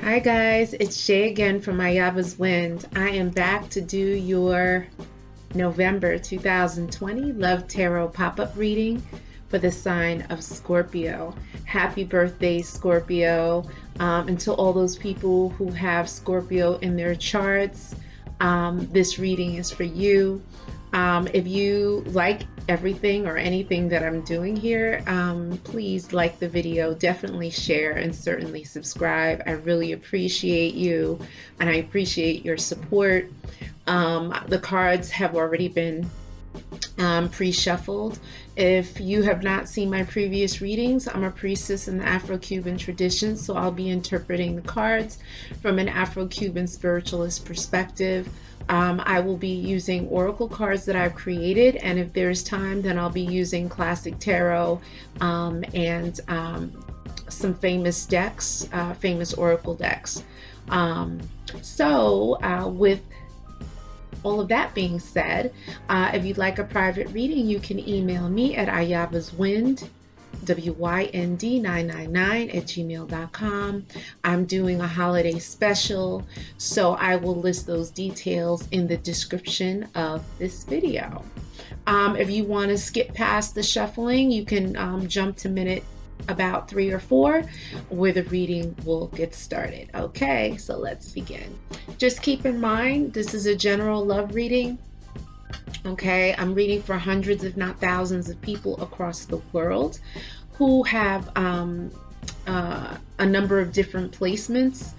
Hi guys, it's Shay again from Ayaba's Wind. I am back to do your November 2020 Love Tarot pop-up reading for the sign of Scorpio. Happy birthday, Scorpio. And to all those people who have Scorpio in their charts, this reading is for you. If you like everything or anything that I'm doing here, please like the video, definitely share, and certainly subscribe. I really appreciate you, and I appreciate your support. The cards have already been pre-shuffled. If you have not seen my previous readings, I'm a priestess in the Afro-Cuban tradition, so I'll be interpreting the cards from an Afro-Cuban spiritualist perspective. I will be using oracle cards that I've created, and if there's time, then I'll be using classic tarot and some famous decks, famous oracle decks. With all of that being said, if you'd like a private reading, you can email me at ayabaswind, WYND999 @gmail.com. I'm doing a holiday special, so I will list those details in the description of this video. If you want to skip past the shuffling, you can jump to minute about 3 or 4 where the reading will get started. Okay, so let's begin. Just keep in mind, this is a general love reading. Okay, I'm reading for hundreds, if not thousands, of people across the world who have a number of different placements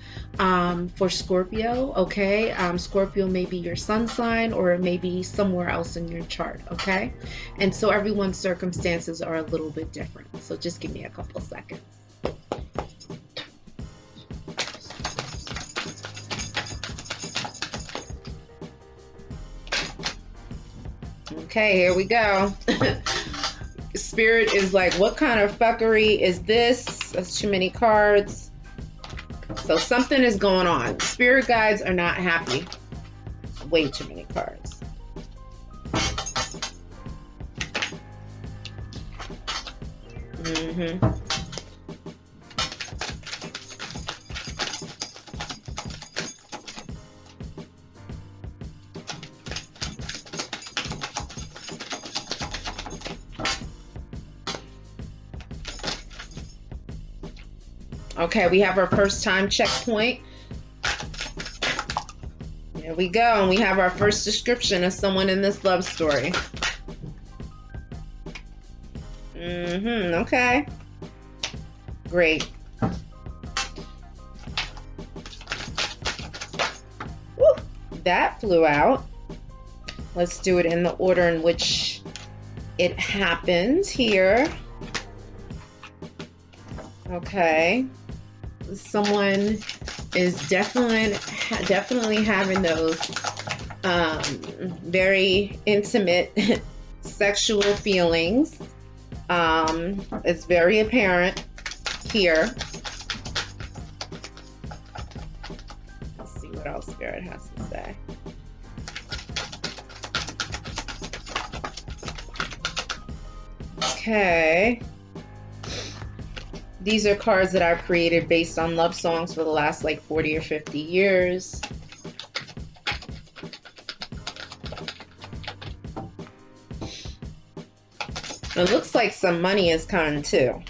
for Scorpio. Okay, Scorpio may be your sun sign, or it may be somewhere else in your chart. Okay, and so everyone's circumstances are a little bit different. So just give me a couple seconds. Okay, here we go. Spirit is like, what kind of fuckery is this? That's too many cards. So something is going on. Spirit guides are not happy. Way too many cards. Okay, we have our first time checkpoint. There we go. And we have our first description of someone in this love story. Okay. Great. Woo, that flew out. Let's do it in the order in which it happened here. Okay. Someone is definitely having those very intimate sexual feelings. It's very apparent here. Let's see what else Spirit has to say. Okay. These are cards that I've created based on love songs for the last like 40 or 50 years. It looks like some money is coming too.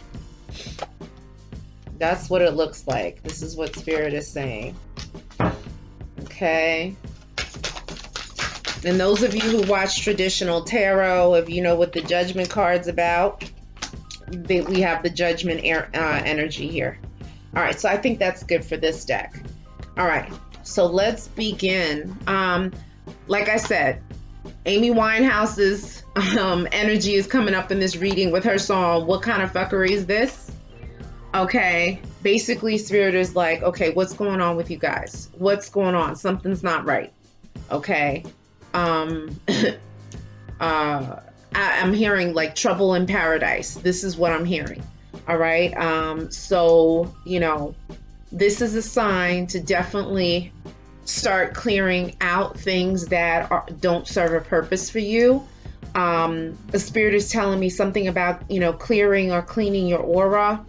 That's what it looks like. This is what Spirit is saying. Okay. And those of you who watch traditional tarot, if you know what the Judgment card's about, we have the Judgment energy here. All right, so I think that's good for this deck. All right, so let's begin. Like I said, Amy Winehouse's energy is coming up in this reading with her song, What Kind of Fuckery Is This? Okay, basically Spirit is like, okay, what's going on with you guys? What's going on? Something's not right. Okay. I'm hearing like trouble in paradise. This is what I'm hearing. All right. So, you know, this is a sign to definitely start clearing out things that don't serve a purpose for you. The Spirit is telling me something about, you know, clearing or cleaning your aura.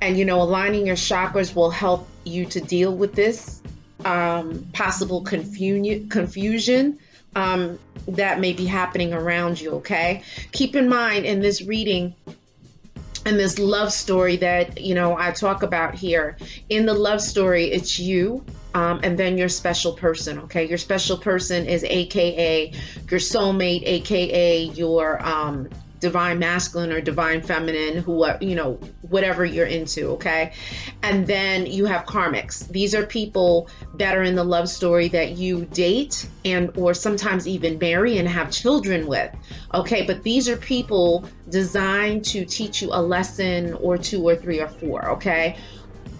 And, aligning your chakras will help you to deal with this possible confusion that may be happening around you, okay? Keep in mind in this reading, and this love story that, I talk about here, in the love story, it's you, and then your special person, okay? Your special person is AKA your soulmate, AKA your divine masculine or divine feminine, who, whatever you're into, okay? And then you have karmics. These are people that are in the love story that you date and or sometimes even marry and have children with, okay? But these are people designed to teach you a lesson or two or three or four, okay?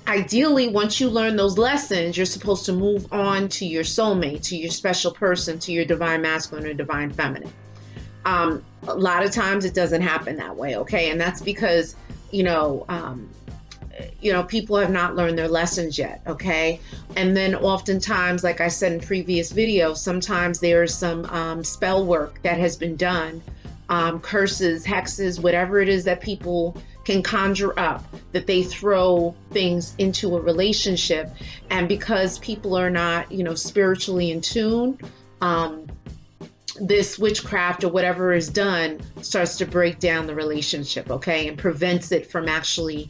Ideally, once you learn those lessons, you're supposed to move on to your soulmate, to your special person, to your divine masculine or divine feminine. A lot of times it doesn't happen that way, okay? And that's because, people have not learned their lessons yet, okay? And then oftentimes, like I said in previous videos, sometimes there's some spell work that has been done, curses, hexes, whatever it is that people can conjure up, that they throw things into a relationship. And because people are not, spiritually in tune, this witchcraft or whatever is done starts to break down the relationship, okay, and prevents it from actually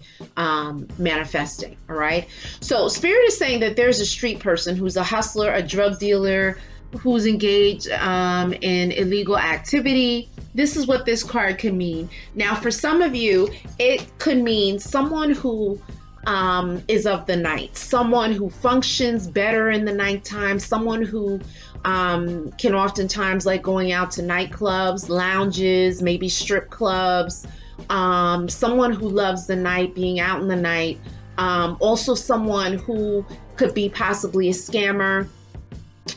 manifesting, all right? So Spirit is saying that there's a street person who's a hustler, a drug dealer, who's engaged in illegal activity. This is what this card can mean. Now, for some of you, it could mean someone who is of the night, someone who functions better in the nighttime, someone who can oftentimes like going out to nightclubs, lounges, maybe strip clubs, someone who loves the night, being out in the night, also someone who could be possibly a scammer,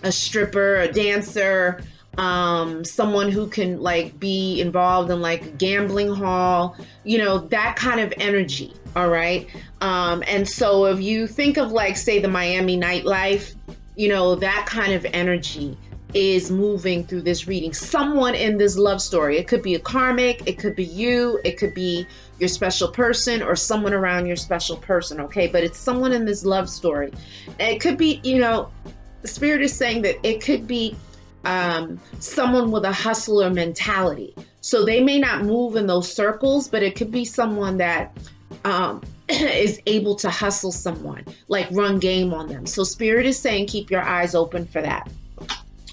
a stripper, a dancer, someone who can like be involved in like a gambling hall, that kind of energy. All right. And so if you think of like, say, the Miami nightlife, that kind of energy is moving through this reading. Someone in this love story, it could be a karmic, it could be you, it could be your special person or someone around your special person. Okay. But it's someone in this love story. It could be, the Spirit is saying that it could be someone with a hustler mentality. So they may not move in those circles, but it could be someone that is able to hustle someone, like run game on them. So Spirit is saying keep your eyes open for that.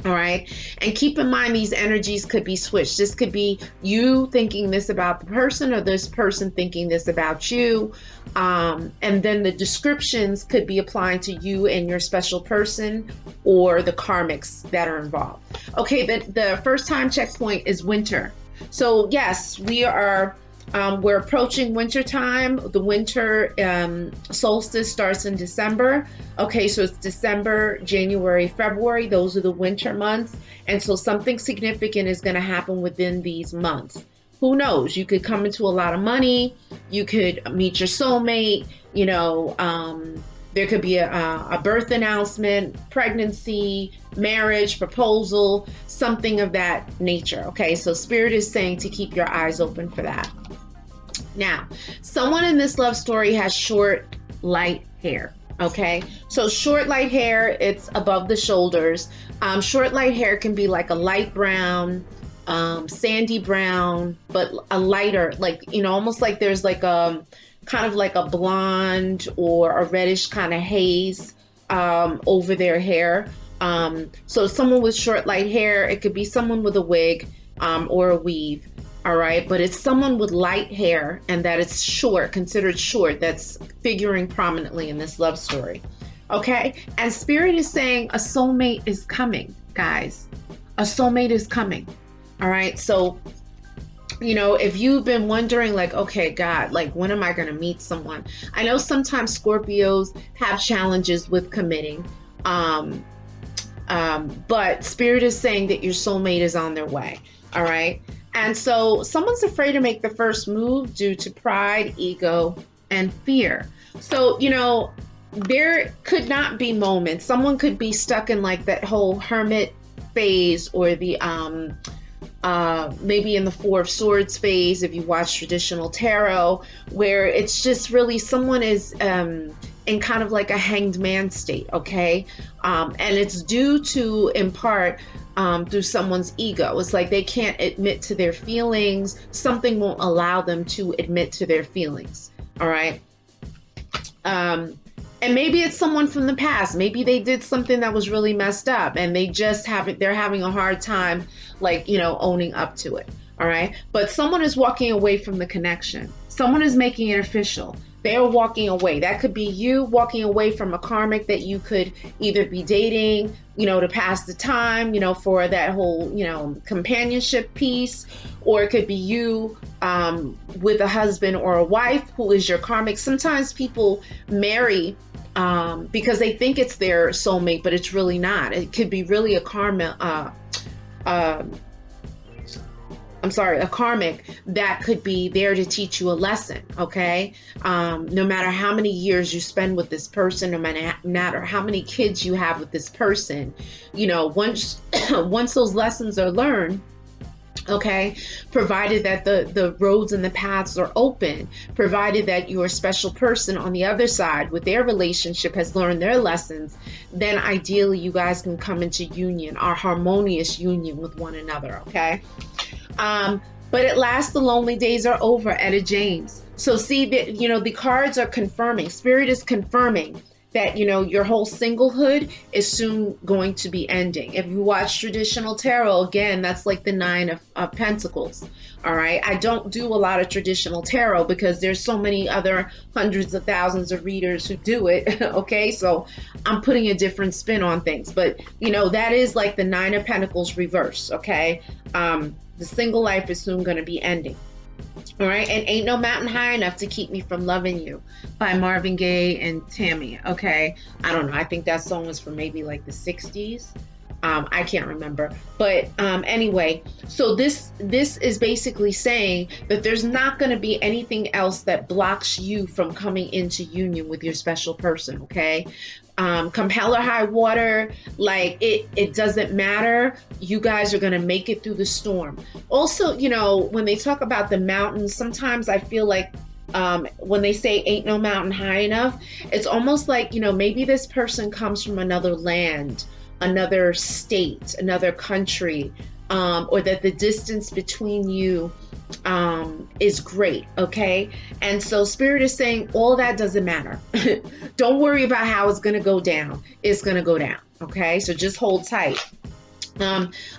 All right. And keep in mind, these energies could be switched. This could be you thinking this about the person or this person thinking this about you. And then the descriptions could be applying to you and your special person or the karmics that are involved. Okay. The first time checkpoint is winter. So yes, we're approaching winter time. The winter solstice starts in December. Okay, so it's December, January, February. Those are the winter months. And so something significant is going to happen within these months. Who knows? You could come into a lot of money. You could meet your soulmate. There could be a birth announcement, pregnancy, marriage, proposal, something of that nature. Okay, so Spirit is saying to keep your eyes open for that. Now, someone in this love story has short, light hair. Okay, so short, light hair, it's above the shoulders. Short, light hair can be like a light brown, sandy brown, but a lighter, like, almost like there's like a kind of like a blonde or a reddish kind of haze over their hair. So someone with short, light hair, it could be someone with a wig or a weave. All right, but it's someone with light hair and that it's short, considered short, that's figuring prominently in this love story. Okay, and Spirit is saying a soulmate is coming, guys. A soulmate is coming. All right, so, if you've been wondering like, okay, God, like when am I going to meet someone? I know sometimes Scorpios have challenges with committing, but Spirit is saying that your soulmate is on their way. All right. And so someone's afraid to make the first move due to pride, ego, and fear. So, there could not be moments. Someone could be stuck in like that whole hermit phase or the maybe in the Four of Swords phase, if you watch traditional tarot, where it's just really someone is in kind of like a hanged man state, okay? And it's due to, in part, through someone's ego. It's like they can't admit to their feelings. Something won't allow them to admit to their feelings, all right? And maybe it's someone from the past. Maybe they did something that was really messed up and they're having a hard time, like, owning up to it. All right. But someone is walking away from the connection. Someone is making it official. They're walking away. That could be you walking away from a karmic that you could either be dating, to pass the time, for that whole, companionship piece, or it could be you with a husband or a wife who is your karmic. Sometimes people marry because they think it's their soulmate, but it's really not. It could be really a karmic that could be there to teach you a lesson, okay? No matter how many years you spend with this person, no matter how many kids you have with this person, once those lessons are learned, okay, provided that the roads and the paths are open, provided that your special person on the other side with their relationship has learned their lessons, then ideally you guys can come into union, our harmonious union with one another, okay? But at last, the lonely days are over, Etta James. So see that, the cards are confirming, Spirit is confirming that, your whole singlehood is soon going to be ending. If you watch traditional tarot, again, that's like the Nine of Pentacles. All right. I don't do a lot of traditional tarot because there's so many other hundreds of thousands of readers who do it. Okay. So I'm putting a different spin on things, but that is like the Nine of Pentacles reverse. Okay. The single life is soon going to be ending. All right. And Ain't No Mountain High Enough to Keep Me From Loving You by Marvin Gaye and Tammy. Okay. I don't know. I think that song was from maybe like the 60s. I can't remember. But anyway, so this is basically saying that there's not going to be anything else that blocks you from coming into union with your special person. Okay. Come hell or high water, like it doesn't matter. You guys are going to make it through the storm. Also, when they talk about the mountains, sometimes I feel like when they say ain't no mountain high enough, it's almost like, maybe this person comes from another land, another state, another country, or that the distance between you is great. Okay. And so Spirit is saying all that doesn't matter. Don't worry about how it's going to go down. It's going to go down. Okay. So just hold tight.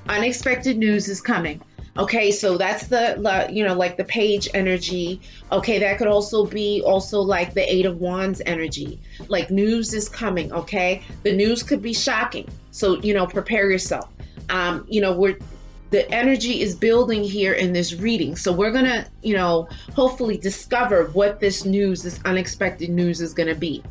Unexpected news is coming. Okay. So that's like the page energy. Okay. That could also be like the Eight of Wands energy, like news is coming. Okay. The news could be shocking. So, prepare yourself. The energy is building here in this reading. So we're going to, hopefully discover what this unexpected news is going to be.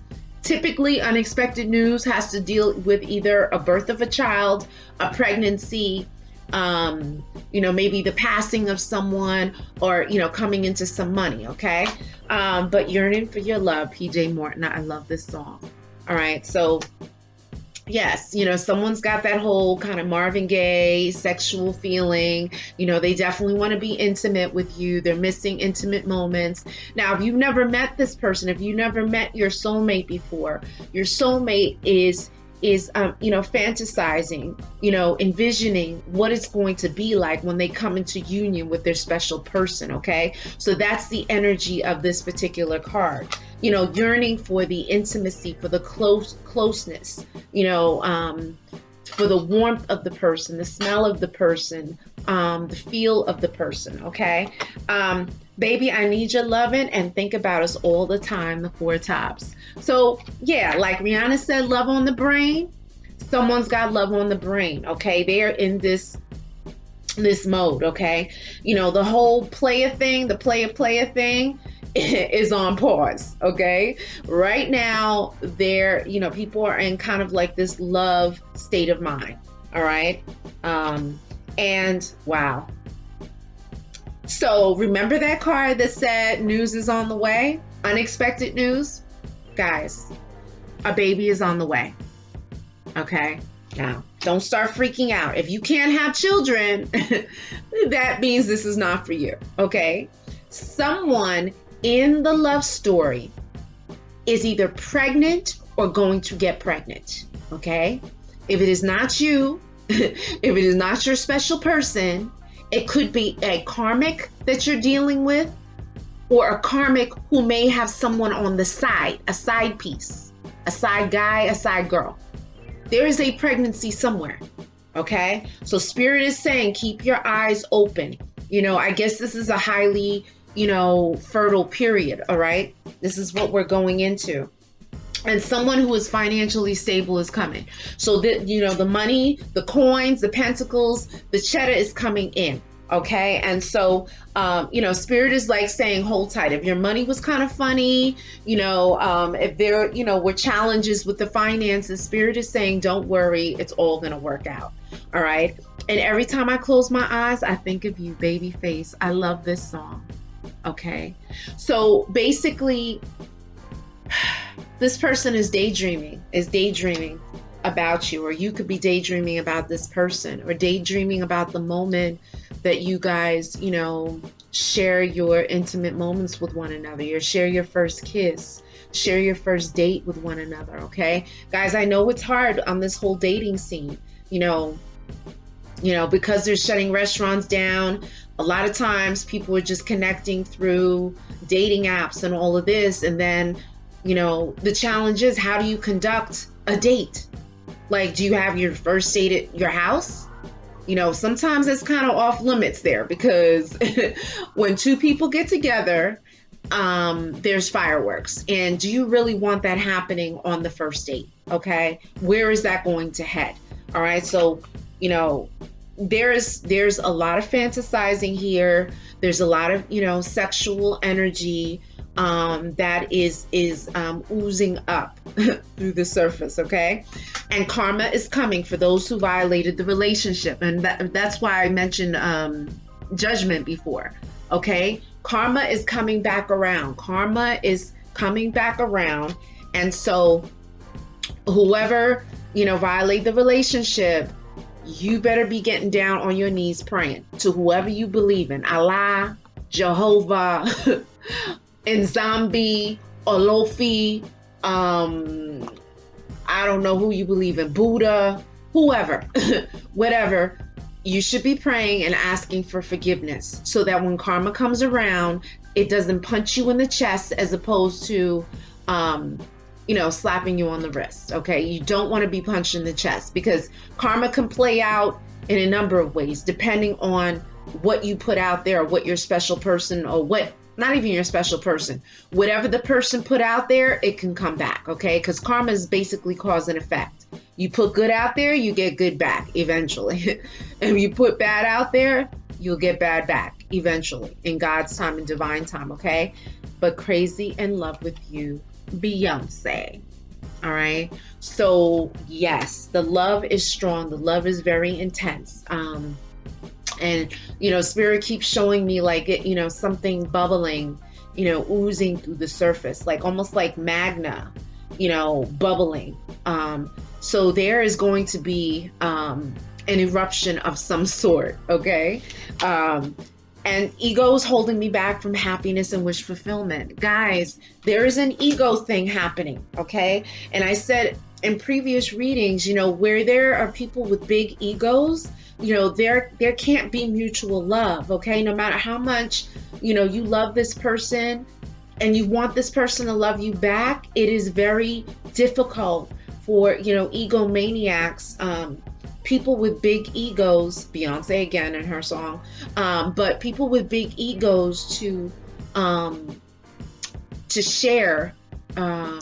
Typically, unexpected news has to deal with either a birth of a child, a pregnancy, maybe the passing of someone, or, coming into some money. Okay. But Yearning for Your Love, PJ Morton. I love this song. All right. So yes, someone's got that whole kind of Marvin Gaye sexual feeling. They definitely want to be intimate with you. They're missing intimate moments. Now, if you've never met this person, if you never met your soulmate before, your soulmate is fantasizing, envisioning what it's going to be like when they come into union with their special person. Okay. So that's the energy of this particular card. Yearning for the intimacy, for the closeness, for the warmth of the person, the smell of the person, the feel of the person. Okay. Baby, I need your loving and think about us all the time, the Four Tops. So yeah, like Rihanna said, love on the brain. Someone's got love on the brain. Okay. They're in this mode. Okay. The whole player thing, the player thing is on pause. Okay. Right now, people are in kind of like this love state of mind. All right. And wow. So remember that card that said news is on the way? Unexpected news? Guys, a baby is on the way. Okay. Now, don't start freaking out. If you can't have children, that means this is not for you, okay? Someone in the love story is either pregnant or going to get pregnant, okay? If it is not you, if it is not your special person, it could be a karmic that you're dealing with, or a karmic who may have someone on the side, a side piece, a side guy, a side girl. There is a pregnancy somewhere, okay? So Spirit is saying, keep your eyes open. You know, I guess this is a highly, you know, fertile period, all right? This is what we're going into. And someone who is financially stable is coming. So that, you know, the money, the coins, the pentacles, the cheddar is coming in. Okay. And so, you know, Spirit is like saying, hold tight. If your money was kind of funny, you know, if there, you know, were challenges with the finances, Spirit is saying, don't worry, it's all going to work out. All right. And every time I close my eyes, I think of you, Babyface. I love this song. Okay. So basically, this person is daydreaming about you, or you could be daydreaming about this person, or daydreaming about the moment that you guys, you know, share your intimate moments with one another. You share your first kiss, share your first date with one another. Okay, guys, I know it's hard on this whole dating scene, you know, because they're shutting restaurants down. A lot of times people are just connecting through dating apps and all of this. And then, you know, the challenge is, how do you conduct a date? Like, do you have your first date at your house? You know, sometimes it's kind of off limits there, because when two people get together, there's fireworks. And do you really want that happening on the first date? Okay. Where is that going to head? All right. So, you know, there's a lot of fantasizing here. There's a lot of, you know, sexual energy that is oozing up through the surface, okay? And karma is coming for those who violated the relationship. And that's why I mentioned judgment before, okay? Karma is coming back around. Karma is coming back around. And so whoever, you know, violate the relationship, you better be getting down on your knees praying to whoever you believe in. Allah, Jehovah, Nzambi, Olofi, I don't know who you believe in, Buddha, whoever, whatever. You should be praying and asking for forgiveness, so that when karma comes around, it doesn't punch you in the chest, as opposed to, you know, slapping you on the wrist. Okay. You don't want to be punched in the chest, because karma can play out in a number of ways, depending on what you put out there, or what your special person, or what, not even your special person, whatever the person put out there, it can come back. Okay. Because karma is basically cause and effect. You put good out there, you get good back eventually. And you put bad out there, you'll get bad back eventually, in God's time and divine time. Okay. But crazy in love with you, Beyonce. All right. So yes, the love is strong. The love is very intense. And, you know, Spirit keeps showing me like, you know, something bubbling, you know, oozing through the surface, like almost like magna, you know, bubbling. So there is going to be an eruption of some sort. Okay. And ego is holding me back from happiness and wish fulfillment. Guys, there is an ego thing happening. Okay. And I said in previous readings, you know, where there are people with big egos, you know, there can't be mutual love. Okay. No matter how much, you know, you love this person and you want this person to love you back, it is very difficult for, you know, egomaniacs, people with big egos, Beyonce again in her song, but people with big egos to share their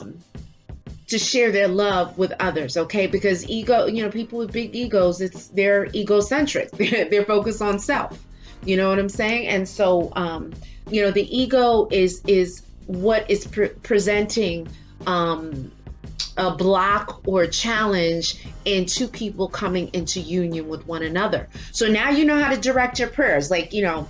love with others. Okay. Because ego, you know, people with big egos, they're egocentric. They're focused on self. You know what I'm saying? And so, you know, the ego is what is presenting, a block or a challenge in two people coming into union with one another. So now you know how to direct your prayers. Like, you know,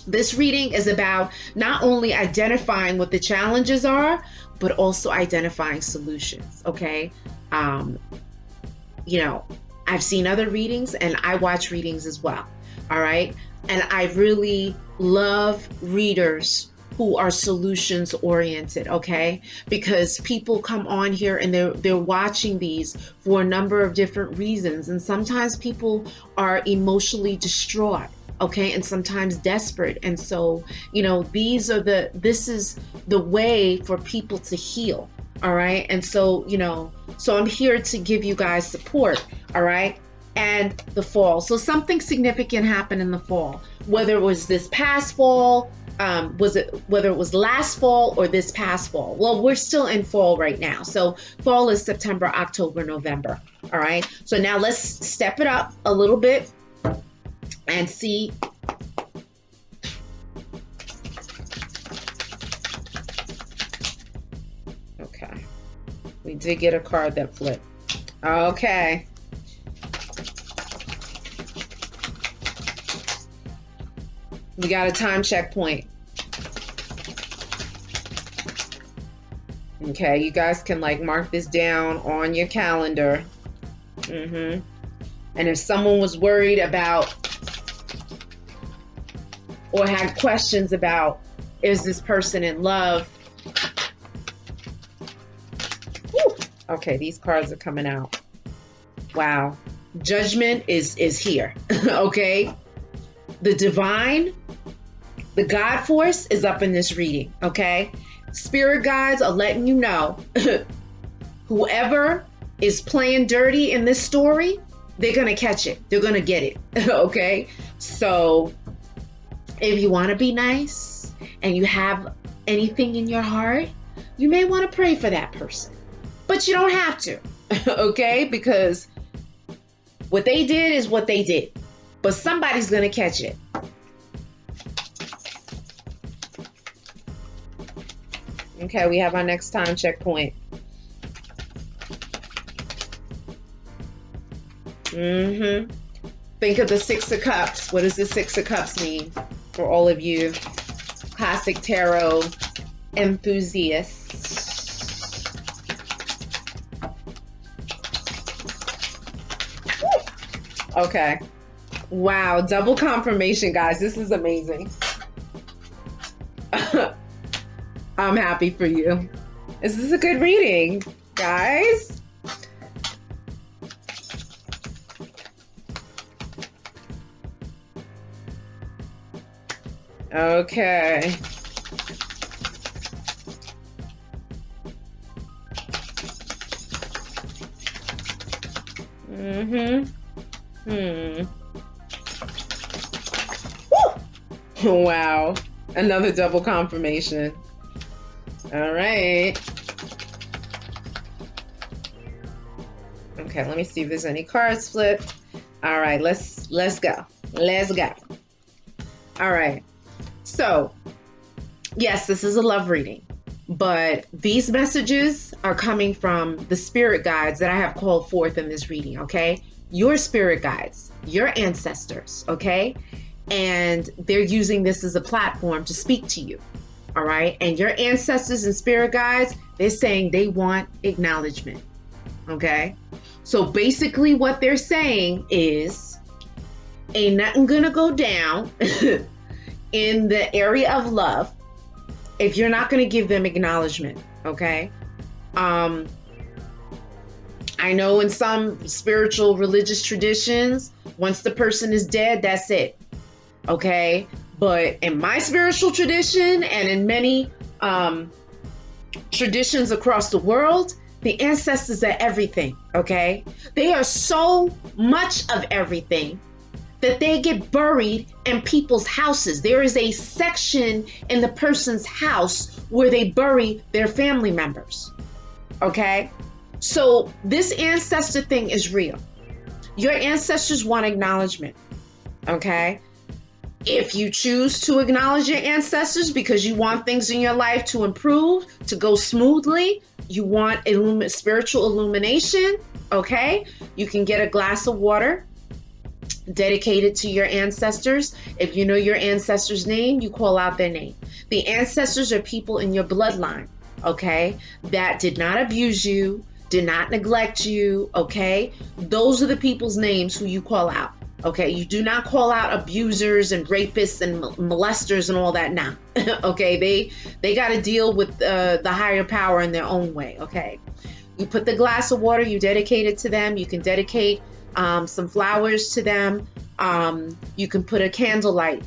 this reading is about not only identifying what the challenges are, but also identifying solutions. Okay. You know, I've seen other readings and I watch readings as well. All right. And I really love readers who are solutions oriented, okay? Because people come on here and they're watching these for a number of different reasons. And sometimes people are emotionally distraught, okay? And sometimes desperate. And so, you know, this is the way for people to heal. All right. And so, you know, so I'm here to give you guys support. All right. And the fall. So something significant happened in the fall, whether it was this past fall, whether it was last fall or this past fall. Well, we're still in fall right now. So fall is September, October, November. All right. So now let's step it up a little bit and see. Okay. We did get a card that flipped. Okay. We got a time checkpoint. Okay, you guys can like mark this down on your calendar. And if someone was worried about or had questions about, is this person in love? Whew. Okay, these cards are coming out. Wow. Judgment is here. Okay. The divine, the God force is up in this reading, okay? Spirit guides are letting you know whoever is playing dirty in this story, they're going to catch it. They're going to get it, okay? So if you want to be nice and you have anything in your heart, you may want to pray for that person. But you don't have to, okay? Because what they did is what they did. But somebody's going to catch it. Okay, we have our next time checkpoint. Think of the Six of Cups. What does the Six of Cups mean for all of you classic tarot enthusiasts? Woo! Okay. Wow, double confirmation, guys. This is amazing. I'm happy for you. This is a good reading, guys. Okay. Wow. Another double confirmation. All right. Okay, let me see if there's any cards flipped. All right, let's go. Let's go. All right. So, yes, this is a love reading, but these messages are coming from the spirit guides that I have called forth in this reading, okay? Your spirit guides, your ancestors, okay? And they're using this as a platform to speak to you, all right? And your ancestors and spirit guides, they're saying they want acknowledgement, okay? So basically what they're saying is, ain't nothing gonna go down in the area of love if you're not gonna give them acknowledgement, okay? I know in some spiritual religious traditions, once the person is dead, that's it. Okay, but in my spiritual tradition and in many traditions across the world, the ancestors are everything, okay? They are so much of everything that they get buried in people's houses. There is a section in the person's house where they bury their family members, okay? So this ancestor thing is real. Your ancestors want acknowledgement, okay? If you choose to acknowledge your ancestors because you want things in your life to improve, to go smoothly, you want spiritual illumination, okay? You can get a glass of water dedicated to your ancestors. If you know your ancestor's name, you call out their name. The ancestors are people in your bloodline, okay, that did not abuse you, did not neglect you, okay? Those are the people's names who you call out, okay? You do not call out abusers and rapists and molesters and all that now, okay? They got to deal with the higher power in their own way, okay? You put the glass of water, you dedicate it to them. You can dedicate some flowers to them. You can put a candlelight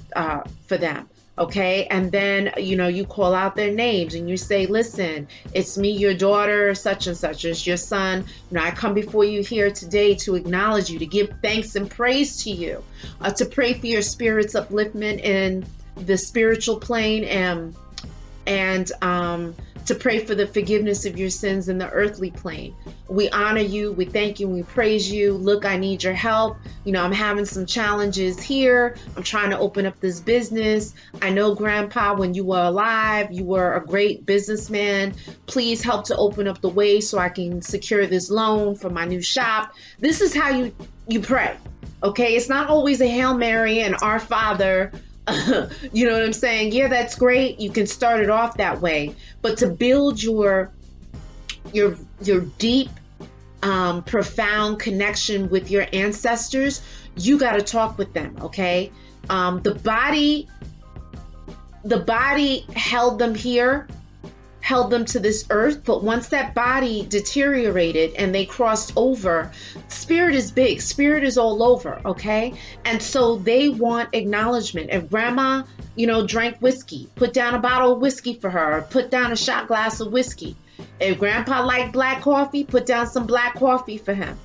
for them. Okay. And then, you call out their names and you say, listen, it's me, your daughter, such and such, it's your son. I come before you here today to acknowledge you, to give thanks and praise to you, to pray for your spirit's upliftment in the spiritual plane, and to pray for the forgiveness of your sins in the earthly plane. We honor you, we thank you, we praise you. Look, I need your help. I'm having some challenges here. I'm trying to open up this business. I know, Grandpa, when you were alive, you were a great businessman. Please help to open up the way so I can secure this loan for my new shop. This is how you pray, okay? It's not always a Hail Mary and Our Father. You know what I'm saying? Yeah, that's great. You can start it off that way, but to build your deep, profound connection with your ancestors, you got to talk with them. Okay. The body held them here, held them to this earth, but once that body deteriorated and they crossed over, spirit is big, spirit is all over, okay? And so they want acknowledgement. If grandma, drank whiskey, put down a bottle of whiskey for her, or put down a shot glass of whiskey. If grandpa liked black coffee, put down some black coffee for him.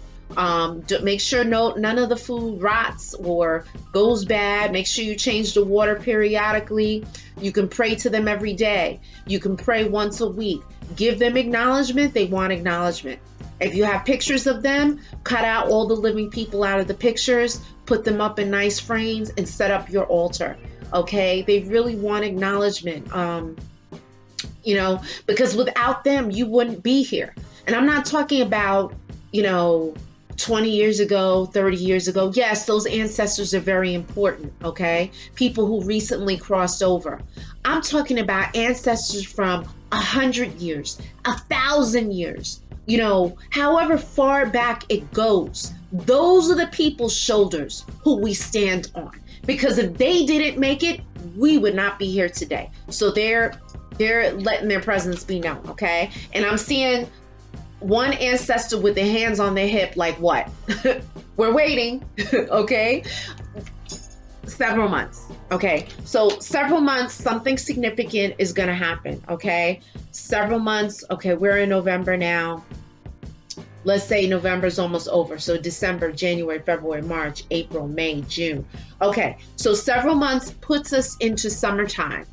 Make sure none of the food rots or goes bad. Make sure you change the water periodically. You can pray to them every day. You can pray once a week. Give them acknowledgement. They want acknowledgement. If you have pictures of them, cut out all the living people out of the pictures, put them up in nice frames, and set up your altar. Okay? They really want acknowledgement. Because without them, you wouldn't be here. And I'm not talking about, 20 years ago, 30 years ago. Yes, those ancestors are very important, okay? People who recently crossed over. I'm talking about ancestors from 100 years, 1,000 years, however far back it goes. Those are the people's shoulders who we stand on. Because if they didn't make it, we would not be here today. So they're letting their presence be known, okay? And I'm seeing one ancestor with their hands on their hip, like what? We're waiting, okay? Several months, okay? So several months, something significant is gonna happen, okay? Several months, okay, we're in November now. Let's say November's almost over. So December, January, February, March, April, May, June. Okay, so several months puts us into summertime.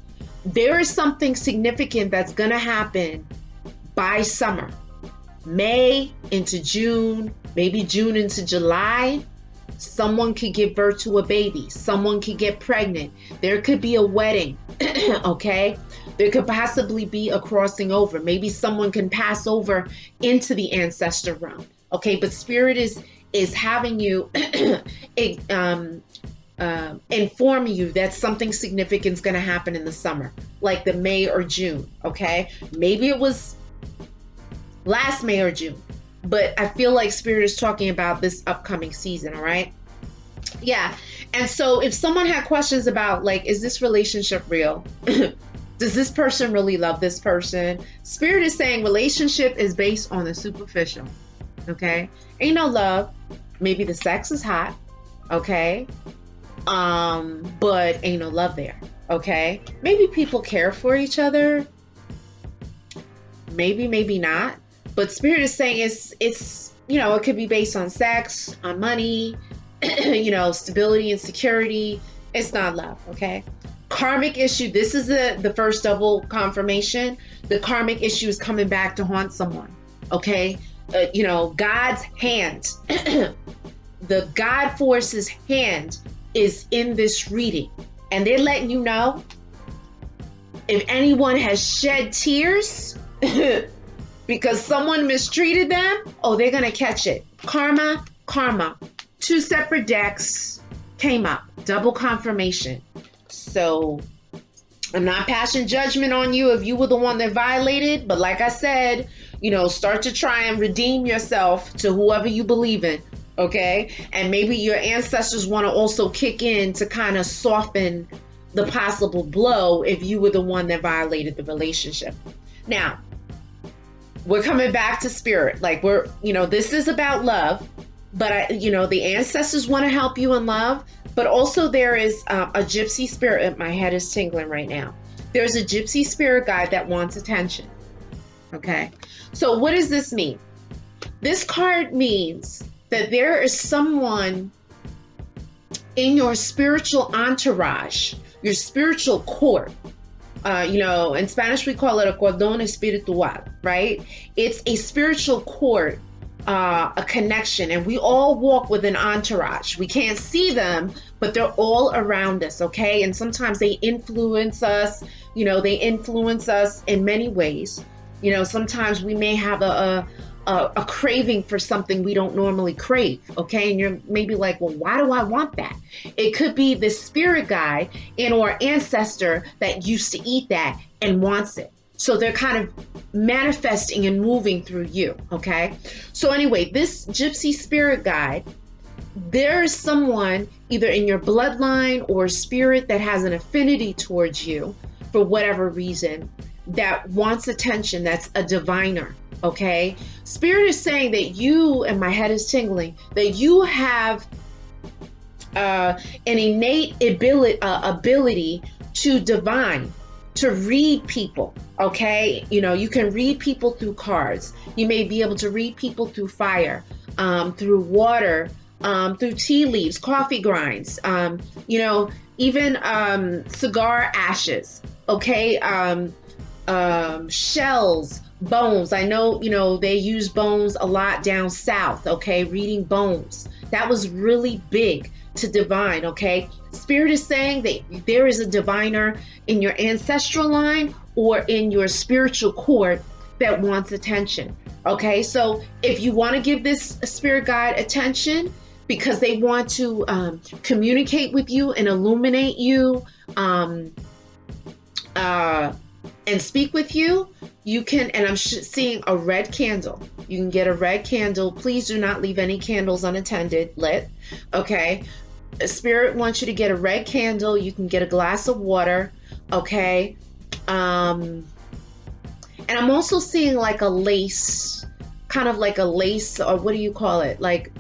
There is something significant that's gonna happen by summer. May into June, maybe June into July, someone could give birth to a baby. Someone could get pregnant. There could be a wedding, okay? There could possibly be a crossing over. Maybe someone can pass over into the ancestor realm, okay? But Spirit is having you inform you that something significant is going to happen in the summer, like the May or June, okay? Maybe it was last May or June, but I feel like Spirit is talking about this upcoming season, all right? Yeah. And so if someone had questions about, like, is this relationship real? Does this person really love this person? Spirit is saying relationship is based on the superficial, okay? Ain't no love. Maybe the sex is hot, okay? But ain't no love there, okay? Maybe people care for each other. Maybe not. But Spirit is saying it's it could be based on sex, on money, stability and security. It's not love, okay? Karmic issue, this is the first double confirmation. The karmic issue is coming back to haunt someone, okay? God's hand, the God force's hand is in this reading. And they're letting you know if anyone has shed tears because someone mistreated them, they're going to catch it. Karma. Two separate decks came up. Double confirmation. So I'm not passing judgment on you if you were the one that violated. But like I said, start to try and redeem yourself to whoever you believe in. Okay. And maybe your ancestors want to also kick in to kind of soften the possible blow if you were the one that violated the relationship. Now, we're coming back to spirit. Like this is about love, but the ancestors want to help you in love, but also there is a gypsy spirit. My head is tingling right now. There's a gypsy spirit guide that wants attention. Okay. So what does this mean? This card means that there is someone in your spiritual entourage, your spiritual court. In Spanish, we call it a cordón espiritual, right? It's a spiritual court, a connection, and we all walk with an entourage. We can't see them, but they're all around us, okay? And sometimes they influence us, they influence us in many ways. Sometimes we may have a craving for something we don't normally crave, okay? And you're maybe like, well, why do I want that? It could be the spirit guide and or ancestor that used to eat that and wants it. So they're kind of manifesting and moving through you, okay? So anyway, this gypsy spirit guide, there's someone either in your bloodline or spirit that has an affinity towards you for whatever reason that wants attention. That's a diviner. Okay, spirit is saying that you, and my head is tingling, that you have an innate ability to divine, to read people. Okay, you can read people through cards. You may be able to read people through fire, through water, through tea leaves, coffee grinds, even cigar ashes. Okay, shells. Bones. I know, they use bones a lot down south, okay? Reading bones. That was really big to divine, okay? Spirit is saying that there is a diviner in your ancestral line or in your spiritual court that wants attention, okay? So if you want to give this spirit guide attention because they want to communicate with you and illuminate you, and speak with you, you can, and I'm seeing a red candle. You can get a red candle. Please do not leave any candles unattended, lit. Okay. Spirit wants you to get a red candle. You can get a glass of water. Okay. And I'm also seeing like a lace, kind of like a lace, or what do you call it? Like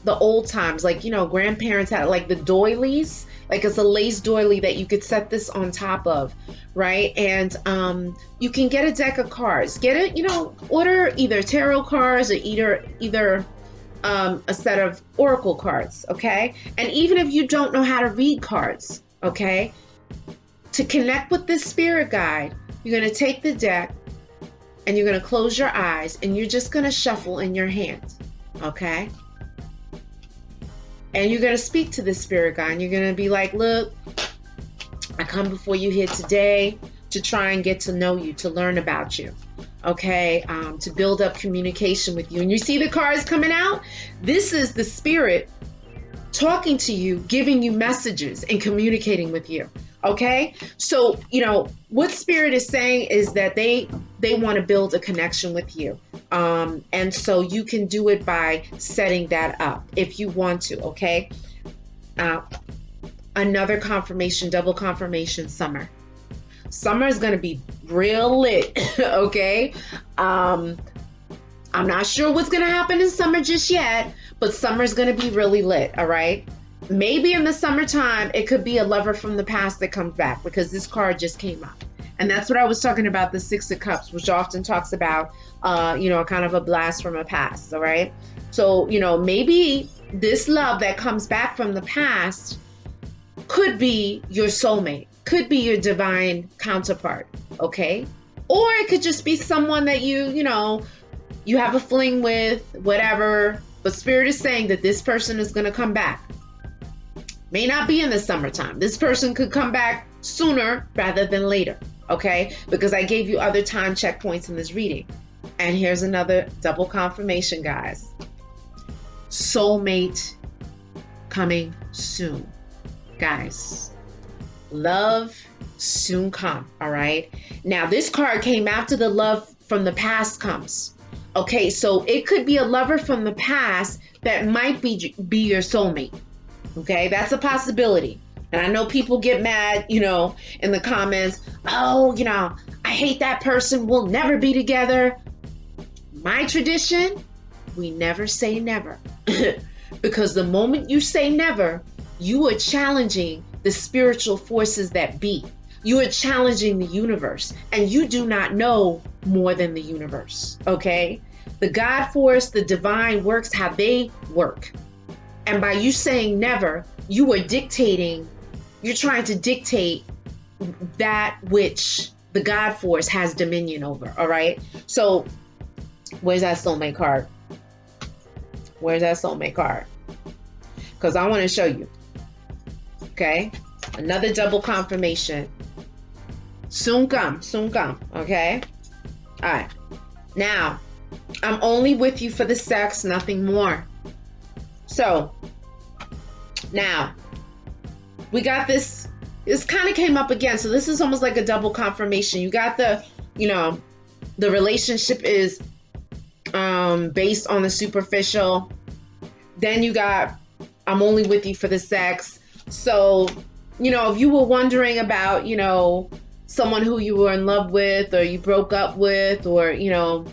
the old times, like, grandparents had like the doilies. Like it's a lace doily that you could set this on top of, right? And you can get a deck of cards. Get it, order either tarot cards or either a set of oracle cards, okay? And even if you don't know how to read cards, okay? To connect with this spirit guide, you're going to take the deck and you're going to close your eyes and you're just going to shuffle in your hand, okay? And you're going to speak to this spirit guide and you're going to be like, look, I come before you here today to try and get to know you, to learn about you, okay? To build up communication with you. And you see the cards coming out? This is the spirit talking to you, giving you messages and communicating with you, okay? So, what spirit is saying is that they want to build a connection with you. And so you can do it by setting that up if you want to, okay? Another confirmation, double confirmation, summer. Summer is going to be real lit, okay? I'm not sure what's going to happen in summer just yet, but summer is going to be really lit, all right? Maybe in the summertime, it could be a lover from the past that comes back because this card just came up. And that's what I was talking about, the Six of Cups, which often talks about, kind of a blast from a past, all right? So, maybe this love that comes back from the past could be your soulmate, could be your divine counterpart, okay? Or it could just be someone that you have a fling with, whatever, but Spirit is saying that this person is going to come back. May not be in the summertime. This person could come back sooner rather than later. Okay, because I gave you other time checkpoints in this reading. And here's another double confirmation, guys. Soulmate coming soon. Guys, love soon come, all right? Now, this card came after the love from the past comes. Okay, so it could be a lover from the past that might be your soulmate. Okay, that's a possibility. And I know people get mad, you know, in the comments. Oh, you know, I hate that person. We'll never be together. My tradition, we never say never. Because the moment you say never, you are challenging the spiritual forces that be. You are challenging the universe, and you do not know more than the universe, okay? The God force, the divine works how they work. And by you saying never, you are dictating, you're trying to dictate that which the God force has dominion over, all right? So where's that soulmate card? Where's that soulmate card? Because I want to show you, okay? Another double confirmation. Soon come, okay? All right. Now, I'm only with you for the sex, nothing more. So, now, we got this kind of came up again. So this is almost like a double confirmation. You got the, you know, the relationship is based on the superficial. Then you got, I'm only with you for the sex. So, you know, if you were wondering about, you know, someone who you were in love with or you broke up with, or, you know,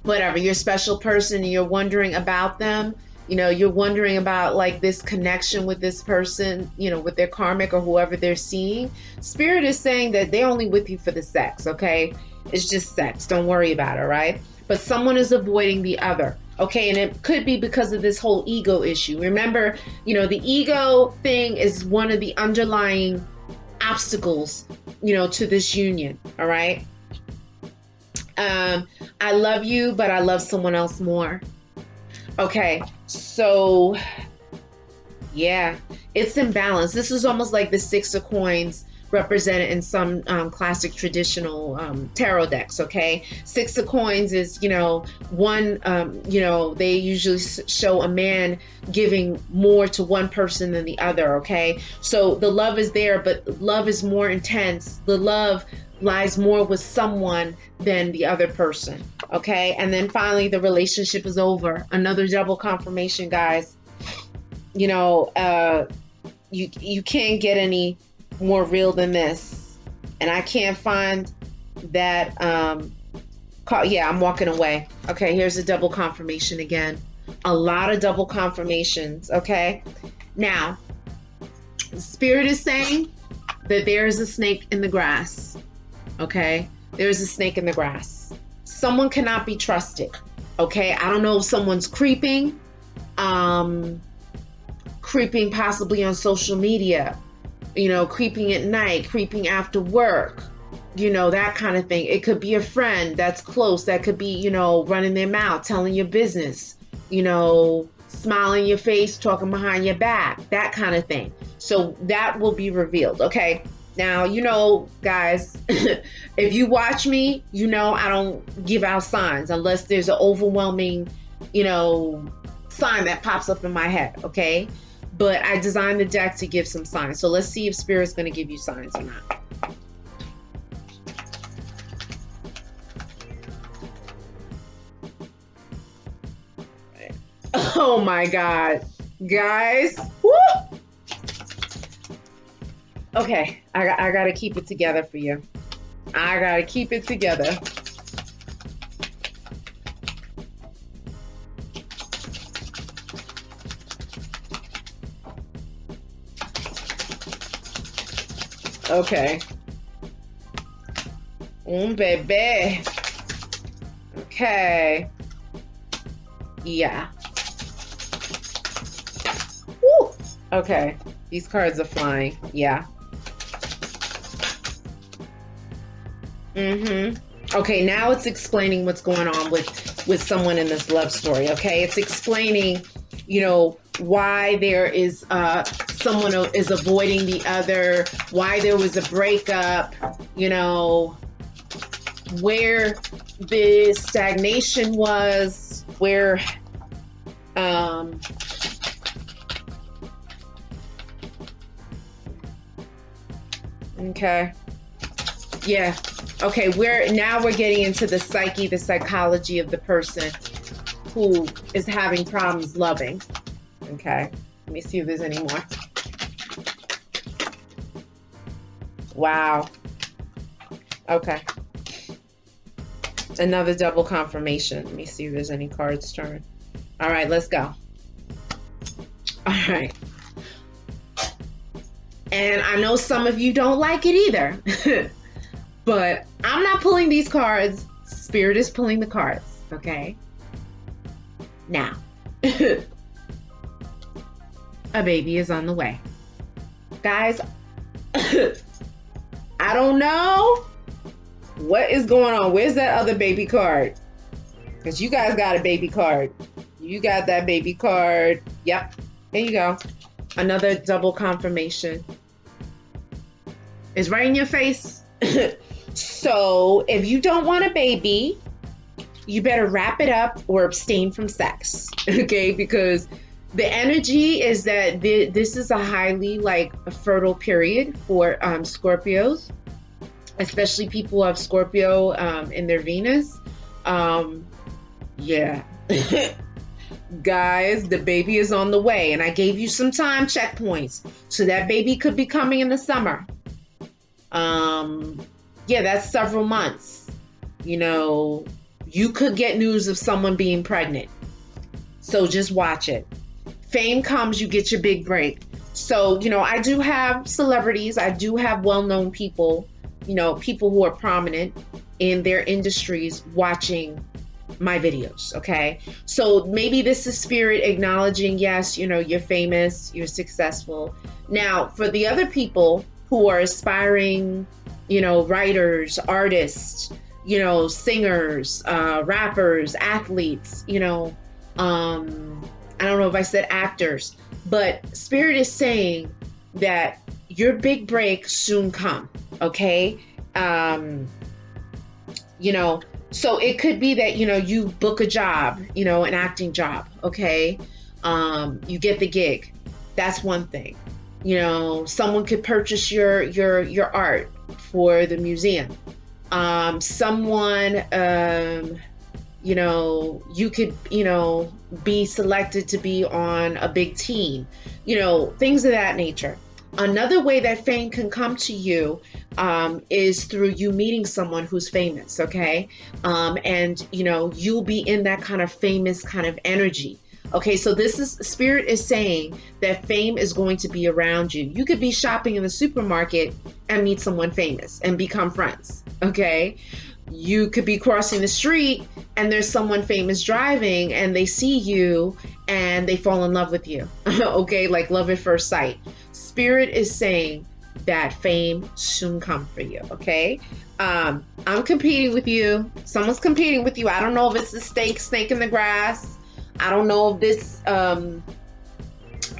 whatever, your special person, and you're wondering about them, you know, you're wondering about like this connection with this person, you know, with their karmic or whoever they're seeing. Spirit is saying that they're only with you for the sex, okay? It's just sex. Don't worry about it, right? But someone is avoiding the other, okay? And it could be because of this whole ego issue. Remember, you know, the ego thing is one of the underlying obstacles, you know, to this union, all right? I love you, but I love someone else more. Okay, so yeah, it's imbalance. This is almost like the Six of Coins represented in some classic traditional tarot decks, okay? Six of Coins is, you know, one, you know, they usually show a man giving more to one person than the other, okay? So the love is there, but love is more intense. The love lies more with someone than the other person, okay? And then finally, the relationship is over. Another double confirmation, guys. You know, you can't get any more real than this. And I can't find that, yeah, I'm walking away. Okay, here's a double confirmation again. A lot of double confirmations, okay? Now, Spirit is saying that there is a snake in the grass. Okay, there's a snake in the grass. Someone cannot be trusted. Okay, I don't know if someone's creeping possibly on social media, you know, creeping at night, creeping after work, you know, that kind of thing. It could be a friend that's close, that could be, you know, running their mouth, telling your business, you know, smiling your face, talking behind your back, that kind of thing. So that will be revealed, okay? Now, you know, guys, if you watch me, you know I don't give out signs unless there's an overwhelming, you know, sign that pops up in my head, okay? But I designed the deck to give some signs. So let's see if Spirit's going to give you signs or not. Oh my God, guys. Woo! Okay, I gotta keep it together for you. I gotta keep it together. Okay. Baby. Okay. Yeah. Woo! Okay. These cards are flying. Yeah. Okay, now it's explaining what's going on with someone in this love story, okay? It's explaining, you know, why there is someone is avoiding the other, why there was a breakup, you know, where the stagnation was, where okay. Yeah. Okay, we're getting into the psyche, the psychology of the person who is having problems loving. Okay, let me see if there's any more. Wow. Okay. Another double confirmation. Let me see if there's any cards turned. All right, let's go. All right. And I know some of you don't like it either, but I'm not pulling these cards. Spirit is pulling the cards, okay? Now, a baby is on the way. Guys, I don't know what is going on. Where's that other baby card? Because you guys got a baby card. You got that baby card. Yep, there you go. Another double confirmation. It's right in your face. So if you don't want a baby, you better wrap it up or abstain from sex. Okay, because the energy is that this is a highly a fertile period for Scorpios, especially people who have Scorpio in their Venus. Yeah. Guys, the baby is on the way, and I gave you some time checkpoints, so that baby could be coming in the summer. Yeah, that's several months. You know, you could get news of someone being pregnant, so just watch it. Fame comes, you get your big break. So, you know, I do have celebrities, I do have well-known people, you know, people who are prominent in their industries watching my videos, okay? So maybe this is spirit acknowledging, yes, you know, you're famous, you're successful. Now, for the other people who are aspiring, you know, writers, artists, you know, singers, rappers, athletes, you know, I don't know if I said actors, but spirit is saying that your big break soon come, okay? You know, so it could be that, you know, you book a job, you know, an acting job, okay? You get the gig. That's one thing. You know, someone could purchase your art for the museum. Someone, you know, you could, you know, be selected to be on a big team, you know, things of that nature. Another way that fame can come to you is through you meeting someone who's famous, okay? And, you know, you'll be in that kind of famous kind of energy. Okay, so this is, spirit is saying that fame is going to be around you. You could be shopping in the supermarket and meet someone famous and become friends, okay? You could be crossing the street and there's someone famous driving and they see you and they fall in love with you, okay? Like love at first sight. Spirit is saying that fame soon come for you, okay? I'm competing with you. Someone's competing with you. I don't know if it's the snake in the grass. I don't know if this,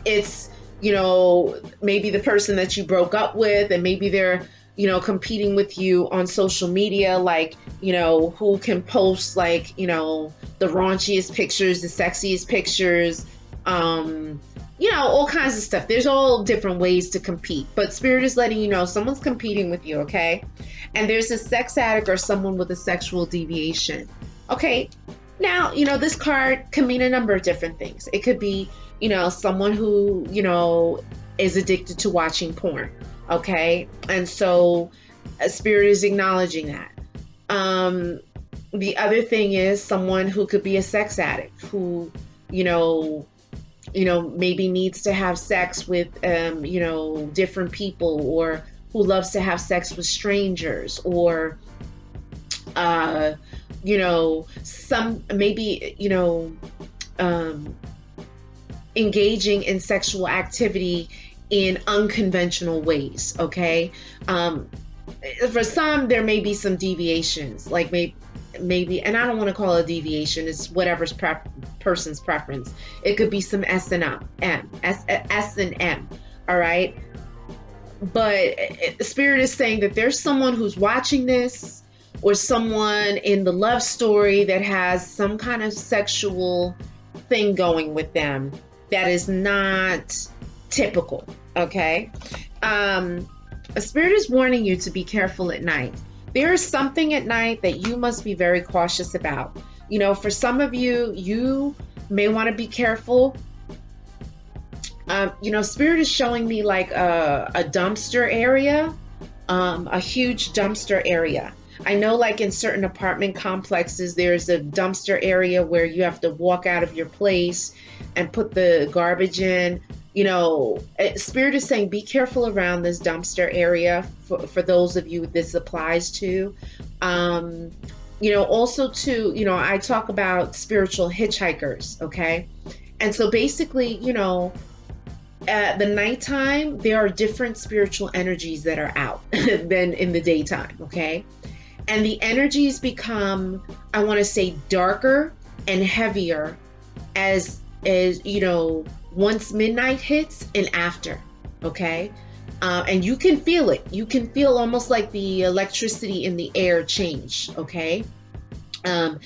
it's, you know, maybe the person that you broke up with, and maybe they're, you know, competing with you on social media, like, you know, who can post like, you know, the raunchiest pictures, the sexiest pictures, you know, all kinds of stuff. There's all different ways to compete, but spirit is letting you know someone's competing with you, okay? And there's a sex addict or someone with a sexual deviation, okay? Now, you know, this card can mean a number of different things. It could be, you know, someone who, you know, is addicted to watching porn, okay? And so a spirit is acknowledging that. The other thing is someone who could be a sex addict who, you know, maybe needs to have sex with, you know, different people, or who loves to have sex with strangers, or, you know, some maybe, you know, engaging in sexual activity in unconventional ways, okay? For some, there may be some deviations, like maybe, and I don't want to call it a deviation, it's whatever's person's preference. It could be some S and M, all right? But spirit is saying that there's someone who's watching this, or someone in the love story that has some kind of sexual thing going with them that is not typical, okay? A spirit is warning you to be careful at night. there is something at night that you must be very cautious about. You know, for some of you, you may want to be careful. You know, Spirit is showing me like a dumpster area, a huge dumpster area. I know like in certain apartment complexes, there's a dumpster area where you have to walk out of your place and put the garbage in. You know, Spirit is saying be careful around this dumpster area for those of you this applies to. You know, also too, you know, I talk about spiritual hitchhikers, okay? And so basically, you know, at the nighttime, there are different spiritual energies that are out than in the daytime, okay? And the energies become, I want to say, darker and heavier as you know, once midnight hits and after, okay? And you can feel it. You can feel almost like the electricity in the air change, okay? And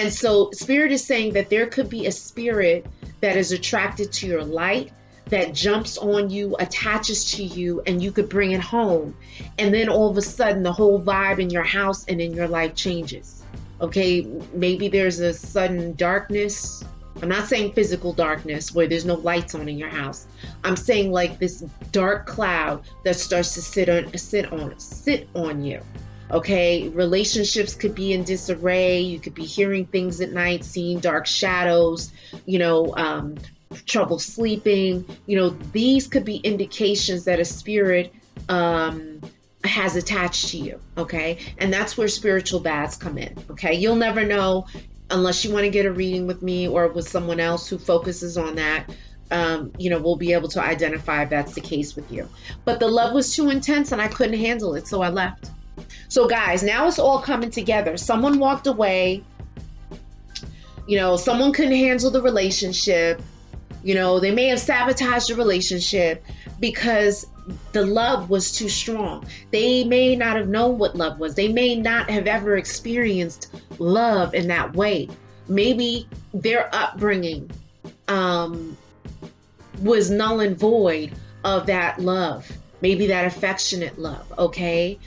so Spirit is saying that there could be a spirit that is attracted to your light, that jumps on you, attaches to you, and you could bring it home. And then all of a sudden, the whole vibe in your house and in your life changes. Okay, maybe there's a sudden darkness. I'm not saying physical darkness where there's no lights on in your house. I'm saying like this dark cloud that starts to sit on you. Okay, relationships could be in disarray. You could be hearing things at night, seeing dark shadows, you know, trouble sleeping. You know, these could be indications that a spirit has attached to you. Okay, and that's where spiritual baths come in. Okay, you'll never know unless you want to get a reading with me or with someone else who focuses on that. You know, we'll be able to identify if that's the case with you. But the love was too intense and I couldn't handle it, so I left. So guys, now it's all coming together. Someone walked away. You know, someone couldn't handle the relationship. You know, they may have sabotaged the relationship because the love was too strong. They may not have known what love was. They may not have ever experienced love in that way. Maybe their upbringing was null and void of that love. Maybe that affectionate love, okay?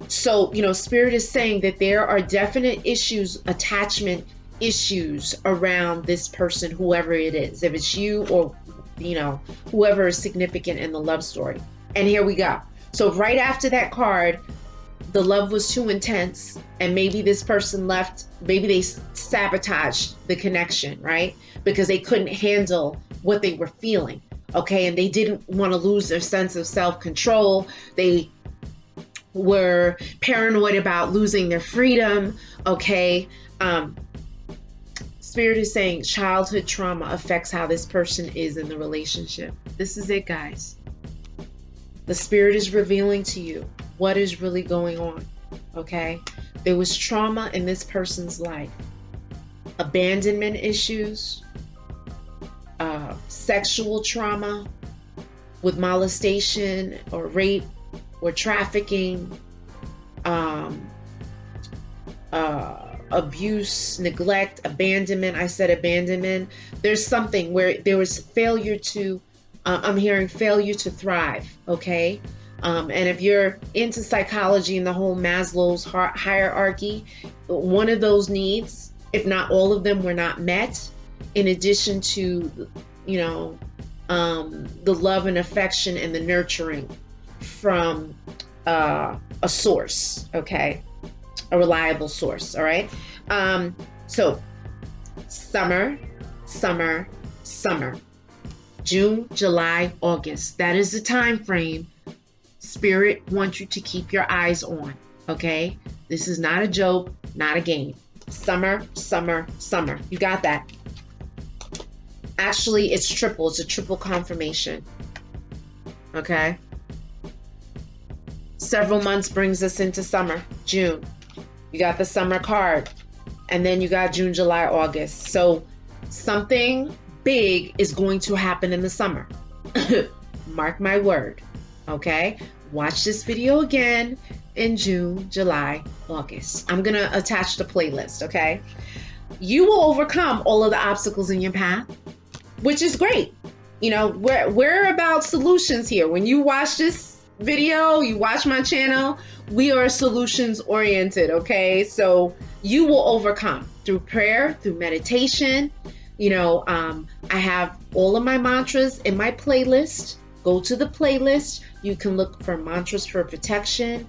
So, you know, Spirit is saying that there are definite issues, attachment issues around this person, whoever it is, if it's you or, you know, whoever is significant in the love story. And here we go. So right after that card, the love was too intense and maybe this person left, maybe they sabotaged the connection, right? Because they couldn't handle what they were feeling, okay? And they didn't want to lose their sense of self-control. They were paranoid about losing their freedom, okay? Spirit is saying childhood trauma affects how this person is in the relationship. This is it, guys. The Spirit is revealing to you what is really going on, okay? There was trauma in this person's life. Abandonment issues, sexual trauma with molestation or rape or trafficking, abuse, neglect, abandonment. I said abandonment. There's something where there was failure to, I'm hearing failure to thrive, okay? And if you're into psychology and the whole Maslow's hierarchy, one of those needs, if not all of them, were not met, in addition to, you know, the love and affection and the nurturing from a source, okay? A reliable source, all right? So summer, summer, summer, June, July, August. That is the time frame Spirit wants you to keep your eyes on, okay? This is not a joke, not a game. Summer, summer, summer. You got that? Actually, it's triple. It's a triple confirmation, okay? Several months brings us into summer, June. You got the summer card, and then you got June, July, August. So something big is going to happen in the summer. Mark my word, okay? Watch this video again in June, July, August. I'm going to attach the playlist, okay? You will overcome all of the obstacles in your path, which is great. You know, we're about solutions here. When you watch this video, you watch my channel, we are solutions oriented, okay? So you will overcome through prayer, through meditation. I have all of my mantras in my playlist. Go to the playlist. You can look for mantras for protection,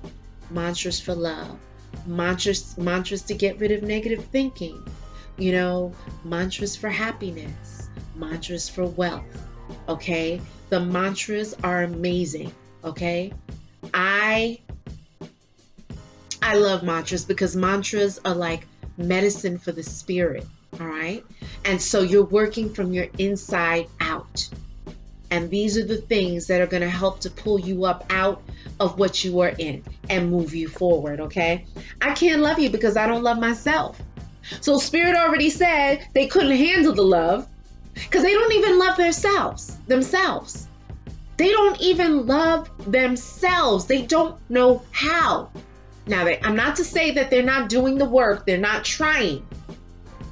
mantras for love, mantras to get rid of negative thinking, mantras for happiness, mantras for wealth. Okay, the mantras are amazing. Okay, I love mantras because mantras are like medicine for the spirit. All right, and so you're working from your inside out, and these are the things that are going to help to pull you up out of what you are in and move you forward. Okay, I can't love you because I don't love myself. So spirit already said they couldn't handle the love because they don't even love themselves. They don't even love themselves. They don't know how. Now, I'm not to say that they're not doing the work. They're not trying.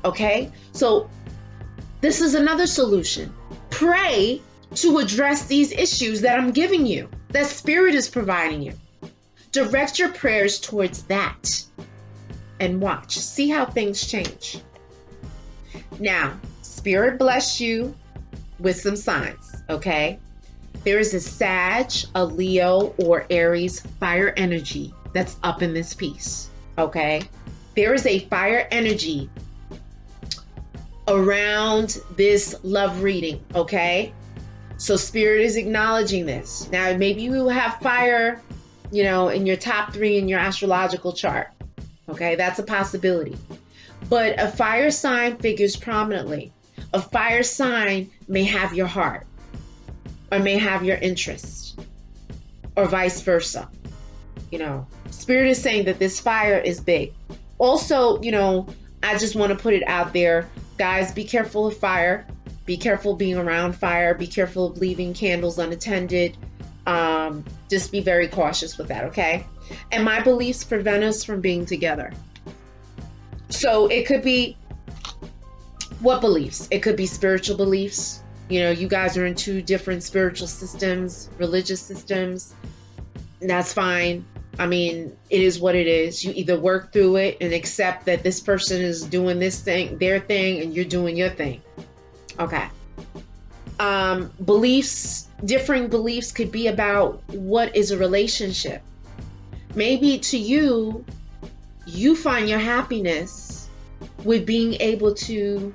Okay? So this is another solution. Pray to address these issues that I'm giving you, that spirit is providing you. Direct your prayers towards that and watch. See how things change. Now, spirit bless you with some signs, okay? There is a Sag, a Leo, or Aries fire energy that's up in this piece, okay? There is a fire energy around this love reading, okay? So spirit is acknowledging this. Now, maybe you will have fire, in your top 3 in your astrological chart, okay? That's a possibility. But a fire sign figures prominently. A fire sign may have your heart or may have your interest or vice versa. Spirit is saying that this fire is big. Also, I just want to put it out there. Guys, be careful of fire. Be careful being around fire. Be careful of leaving candles unattended. Just be very cautious with that, okay? And my beliefs prevent us from being together. So it could be what beliefs? It could be spiritual beliefs. You guys are in 2 different spiritual systems, religious systems. And that's fine. I mean, it is what it is. You either work through it and accept that this person is doing this thing, their thing, and you're doing your thing. Okay. Beliefs, differing beliefs could be about what is a relationship. Maybe to you, you find your happiness with being able to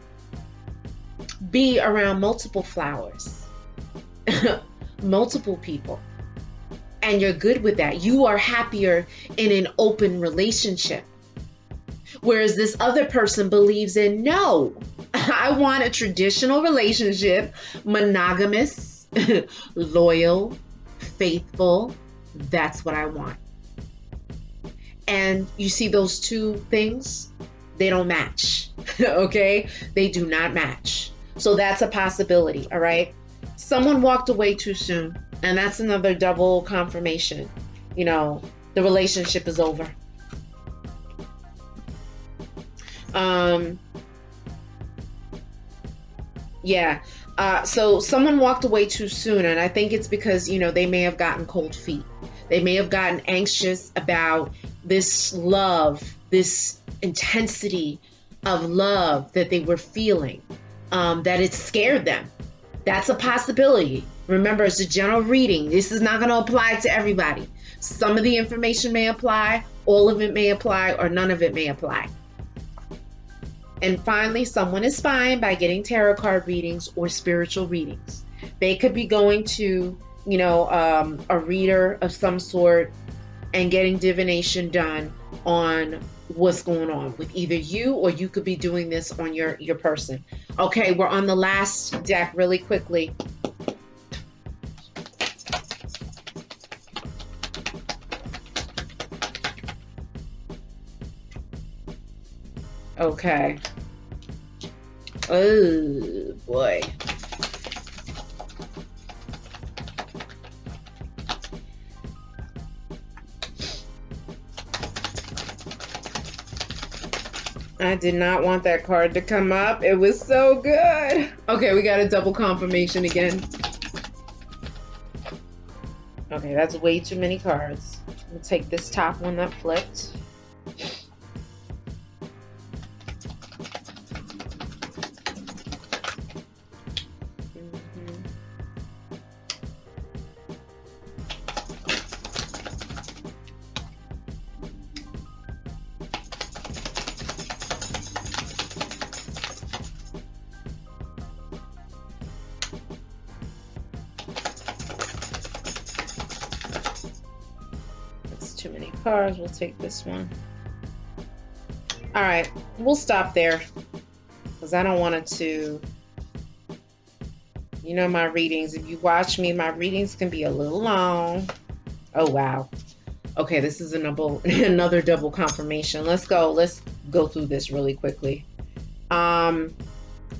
be around multiple flowers, multiple people, and you're good with that. You are happier in an open relationship. Whereas this other person believes in, no, I want a traditional relationship, monogamous, loyal, faithful. That's what I want. And you see those 2 things, they don't match, okay? They do not match. So that's a possibility, all right? Someone walked away too soon, and that's another double confirmation. The relationship is over. So someone walked away too soon, and I think it's because, they may have gotten cold feet. They may have gotten anxious about this love, this intensity of love that they were feeling, that it scared them. That's a possibility. Remember, it's a general reading. This is not going to apply to everybody. Some of the information may apply, all of it may apply, or none of it may apply. And finally, someone is fine by getting tarot card readings or spiritual readings. They could be going to, a reader of some sort and getting divination done on what's going on with either you, or you could be doing this on your person. Okay, we're on the last deck really quickly. Okay. Oh boy. I did not want that card to come up. It was so good. Okay, we got a double confirmation again. Okay, that's way too many cards. We'll take this top one that flipped. Too many cards. We'll take this one. All right, we'll stop there because I don't want it to, you know, my readings, if you watch me, my readings can be a little long. Oh wow. Okay, this is another double confirmation. Let's go through this really quickly. All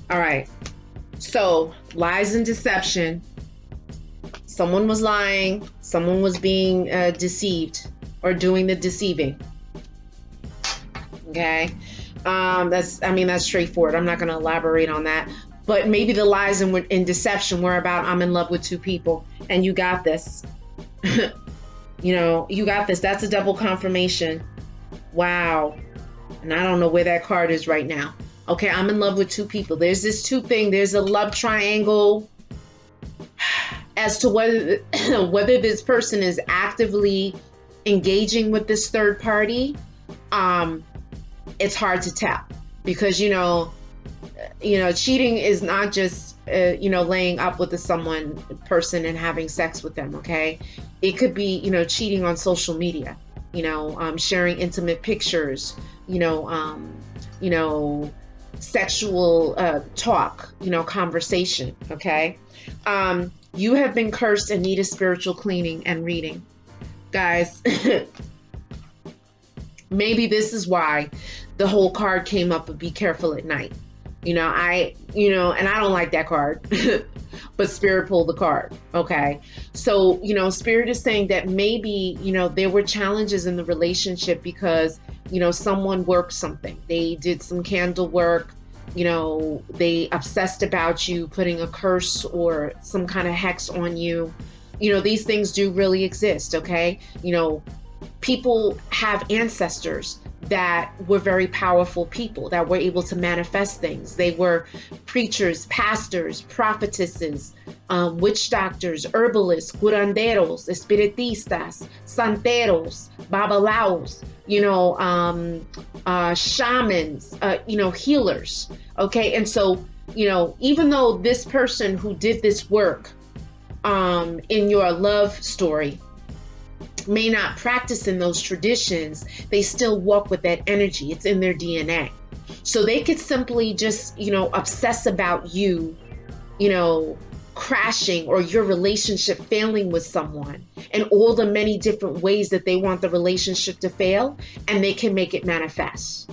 right, so lies and deception. Someone was lying, someone was being deceived or doing the deceiving. Okay, that's straightforward. I'm not going to elaborate on that. But maybe the lies and deception were about, I'm in love with two people, and you got this. You know, you got this. That's a double confirmation. Wow. And I don't know where that card is right now. Okay, I'm in love with two people. There's this two thing. There's a love triangle. As to whether this person is actively engaging with this third party, it's hard to tell, because cheating is not just laying up with person and having sex with them. Okay, it could be cheating on social media, sharing intimate pictures, sexual talk, conversation. Okay, you have been cursed and need a spiritual cleaning and reading. Guys, maybe this is why the whole card came up of be careful at night. And I don't like that card, but Spirit pulled the card. Okay. So, Spirit is saying that maybe, there were challenges in the relationship because, someone worked something. They did some candle work. They obsessed about you, putting a curse or some kind of hex on you. These things do really exist, okay? People have ancestors that were very powerful people that were able to manifest things. They were preachers, pastors, prophetesses, witch doctors, herbalists, curanderos, espiritistas, santeros, babalaos, shamans, healers, okay? And so, even though this person who did this work in your love story may not practice in those traditions, they still walk with that energy. It's in their DNA. So they could simply just, obsess about you, crashing or your relationship failing with someone and all the many different ways that they want the relationship to fail, and they can make it manifest.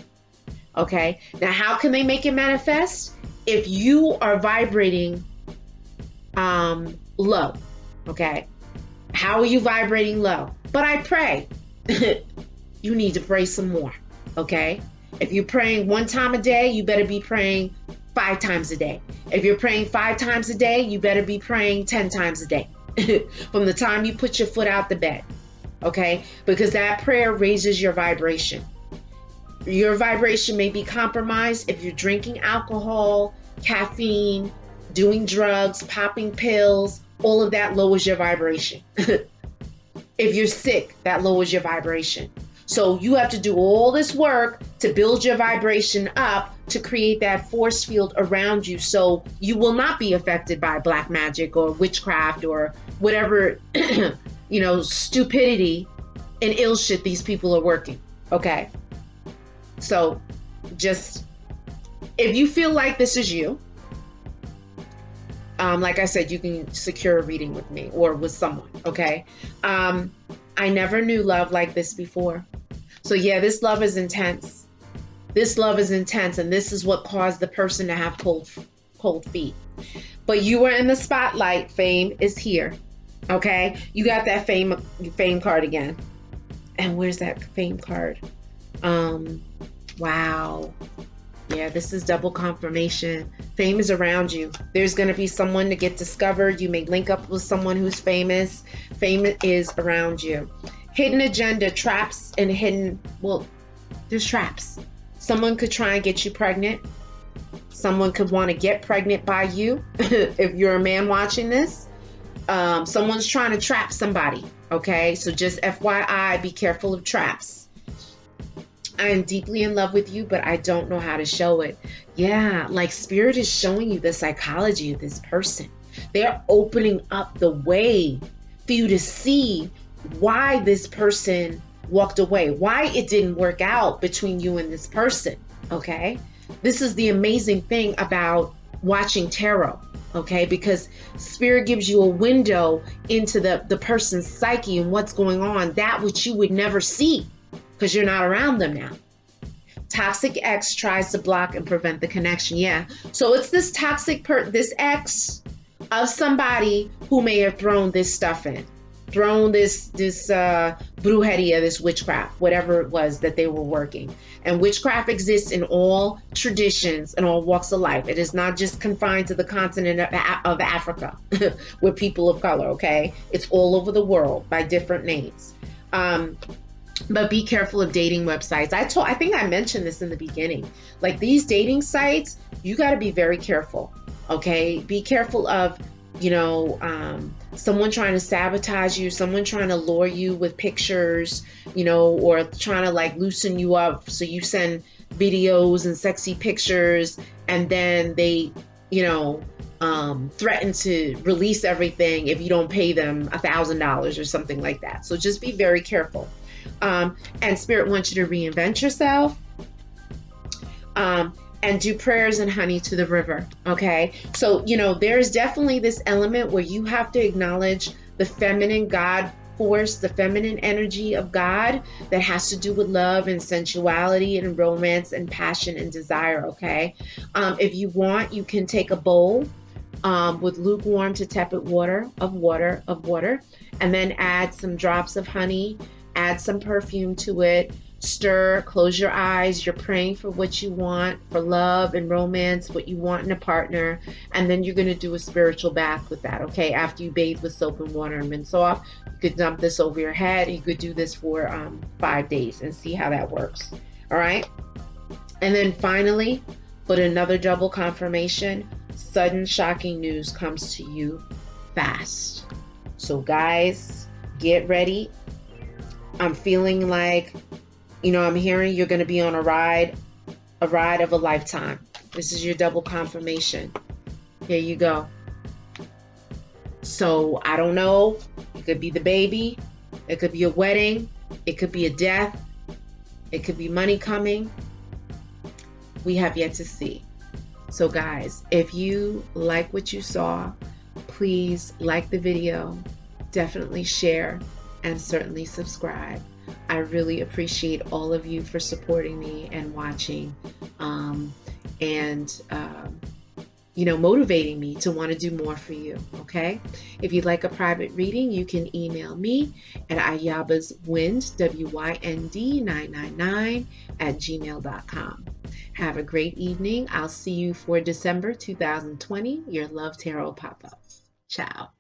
Okay. Now, how can they make it manifest? If you are vibrating low. Okay. How are you vibrating low? But I pray. You need to pray some more. Okay. If you're praying 1 time a day, you better be praying 5 times a day. If you're praying 5 times a day, you better be praying 10 times a day. From the time you put your foot out the bed. Okay. Because that prayer raises your vibration. Your vibration may be compromised if you're drinking alcohol, caffeine, doing drugs, popping pills. All of that lowers your vibration. If you're sick, that lowers your vibration. So you have to do all this work to build your vibration up to create that force field around you, so you will not be affected by black magic or witchcraft or whatever, stupidity and ill shit these people are working. Okay. So just, if you feel like this is you, like I said, you can secure a reading with me or with someone. Okay. I never knew love like this before. So yeah, this love is intense. This love is intense. And this is what caused the person to have cold feet. But you were in the spotlight. Fame is here. Okay. You got that fame card again. And where's that fame card? Wow. Yeah, this is double confirmation. Fame is around you. There's going to be someone to get discovered. You may link up with someone who's famous. Fame is around you. Hidden agenda, traps, and hidden, well, there's traps. Someone could try and get you pregnant. Someone could want to get pregnant by you. If you're a man watching this, someone's trying to trap somebody. Okay, so just FYI, be careful of traps. I am deeply in love with you, but I don't know how to show it. Yeah, like Spirit is showing you the psychology of this person. They're opening up the way for you to see why this person walked away, why it didn't work out between you and this person, okay? This is the amazing thing about watching tarot, okay? Because Spirit gives you a window into the person's psyche and what's going on, that which you would never see because you're not around them now. Toxic ex tries to block and prevent the connection. Yeah. So it's this toxic this ex of somebody who may have thrown this stuff in, thrown this brujeria, this witchcraft, whatever it was that they were working. And witchcraft exists in all traditions and all walks of life. It is not just confined to the continent of Africa with people of color, okay? It's all over the world by different names. But be careful of dating websites. I think I mentioned this in the beginning. Like these dating sites, you got to be very careful. Okay, be careful of, someone trying to sabotage you, someone trying to lure you with pictures, or trying to like loosen you up. So you send videos and sexy pictures, and then they, threaten to release everything if you don't pay them $1,000 or something like that. So just be very careful. And Spirit wants you to reinvent yourself, and do prayers and honey to the river. Okay. So, there's definitely this element where you have to acknowledge the feminine God force, the feminine energy of God that has to do with love and sensuality and romance and passion and desire. Okay. If you want, you can take a bowl with lukewarm to tepid water, and then add some drops of honey. Add some perfume to it, stir, close your eyes. You're praying for what you want, for love and romance, what you want in a partner. And then you're going to do a spiritual bath with that, okay? After you bathe with soap and water and rinse off, you could dump this over your head. You could do this for 5 days and see how that works, all right? And then finally, but another double confirmation, sudden shocking news comes to you fast. So guys, get ready. I'm feeling like, I'm hearing you're going to be on a ride of a lifetime. This is your double confirmation. Here you go. So I don't know. It could be the baby. It could be a wedding. It could be a death. It could be money coming. We have yet to see. So guys, if you like what you saw, please like the video. Definitely share. And certainly subscribe. I really appreciate all of you for supporting me and watching, motivating me to want to do more for you. Okay. If you'd like a private reading, you can email me at ayabaswind, WYND 999 @gmail.com. Have a great evening. I'll see you for December 2020. Your Love Tarot pop-up. Ciao.